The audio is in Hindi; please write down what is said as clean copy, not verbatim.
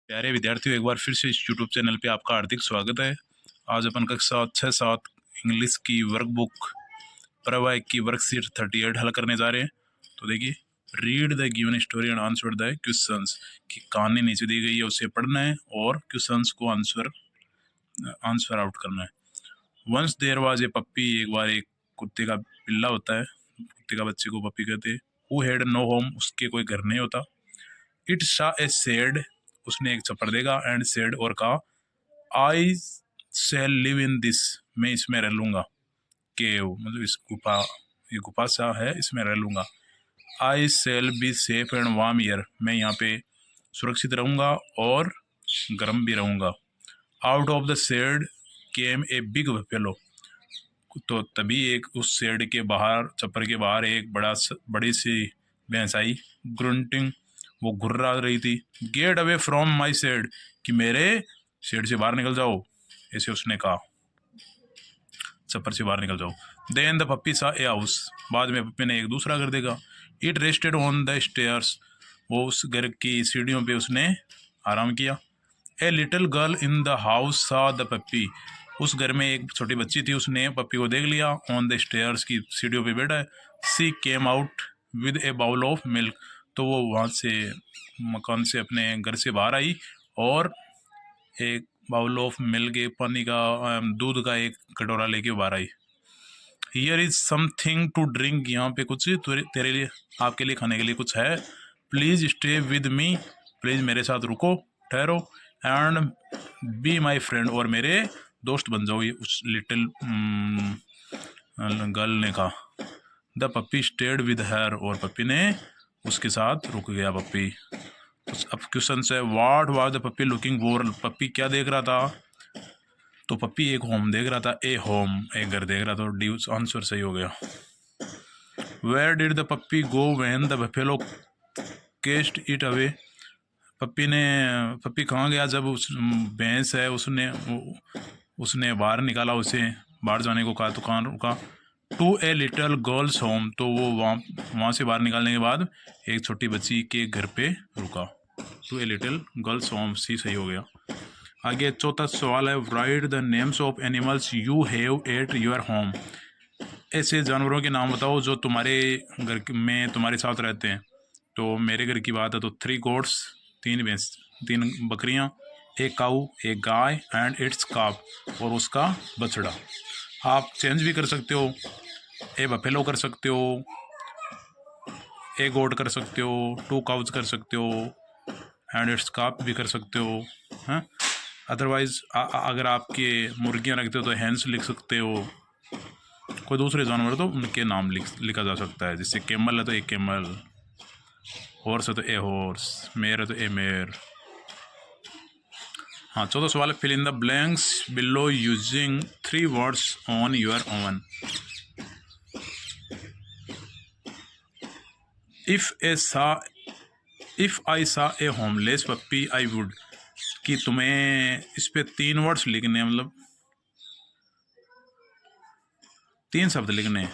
प्यारे विद्यार्थियों, एक बार फिर से इस यूट्यूब चैनल पे आपका हार्दिक स्वागत है। आज अपन कक्षा 6-7 इंग्लिश की वर्कबुक प्रवाह की वर्कशीट 38 हल करने जा रहे हैं। तो देखिए, read the given story and answer the questions की कहानी नीचे दी गई है, उसे पढ़ना है और क्वेश्चंस को आंसर आउट करना है। वंस देयर वाज ए पप्पी, एक बार एक कुत्ते का पिल्ला होता है, कुत्ते का बच्चे को पप्पी कहते हैं। हु हैड नो होम, उसके कोई घर नहीं होता। इट सा ए सेड, उसने एक चप्पड़ देगा, एंड सेड और कहा, आई शैल लिव इन दिस, मैं इसमें रह लूंगा। केव मतलब इस गुफा, ये गुफा सा है, इसमें रह लूंगा। I shall be safe and warm here, मैं यहाँ पे सुरक्षित रहूंगा और गर्म भी रहूंगा। Out of the shed came a big buffalo, तो तभी एक उस शेड के बाहर, छप्पर के बाहर एक बड़ी सी भैंस आई। ग्रुंटिंग, वो घुर्रा रही थी। Get away from my shed, कि मेरे शेड से बाहर निकल जाओ, ऐसे उसने कहा, छप्पर से बाहर निकल जाओ। देन द पप्पी सा ए हाउस, बाद में पप्पी ने एक दूसरा घर देखा। It rested on the stairs, वो उस घर की सीढ़ियों पे उसने आराम किया। A little girl in the house सा द पप्पी, उस घर में एक छोटी बच्ची थी, उसने पप्पी को देख लिया। ऑन द स्टेयर्स, की सीढ़ियों पे बैठा है। She came out with a bowl of milk, तो वो वहाँ से मकान से, अपने घर से बाहर आई और एक बाउल ऑफ मिल्क, एक पानी का, दूध का एक कटोरा लेके बाहर आई। Here is something to drink, यहाँ पे कुछ तेरे लिए, आपके लिए खाने के लिए कुछ है। Please stay with me, please मेरे साथ रुको, ठहरो। एंड बी माई फ्रेंड, और मेरे दोस्त बन जाओ, ये उस लिटिल गर्ल ने कहा। The puppy stayed with her, और पप्पी ने उसके साथ रुक गया। पप्पी, अब क्वेश्चन है, what was the puppy looking for, puppy क्या देख रहा था? तो पप्पी एक होम देख रहा था, ए होम, एक घर देख रहा था। डी आंसर सही हो गया। Where did the puppy go when the buffalo chased it away, puppy कहाँ गया जब उस भैंस है, उसने बाहर निकाला, उसे बाहर जाने को कहा, तो कहाँ रुका? To a little girl's home, तो वो वहाँ से बाहर निकालने के बाद एक छोटी बच्ची के घर पे रुका। To a little girl's home, C सही हो गया। आगे चौथा सवाल है, write the names of animals you have at your home, ऐसे जानवरों के नाम बताओ जो तुम्हारे घर में तुम्हारे साथ रहते हैं। तो मेरे घर की बात है तो 3 गोट्स, 3 भैंस, 3 बकरियां, एक काऊ, एक गाय, एंड इट्स काफ, और उसका बछड़ा। आप चेंज भी कर सकते हो, ए बफेलो कर सकते हो, ए गोट कर सकते हो, 2 काउज कर सकते हो, एंड इट्स काफ भी कर सकते हो। हाँ, अदरवाइज अगर आपके मुर्गियाँ रखते हो तो हैंस लिख सकते हो। कोई दूसरे जानवर तो उनके नाम लिखा जा सकता है, जैसे कैमल है तो ए कैमल, हॉर्स है तो ए हॉर्स, मेयर है तो ए मेयर। हाँ, चौथा सवाल है, fill in the blanks below using 3 words on your own. If I saw a homeless Pappi I would, कि तुम्हें इस पे 3 वर्ड्स लिखने हैं, मतलब 3 शब्द लिखने हैं।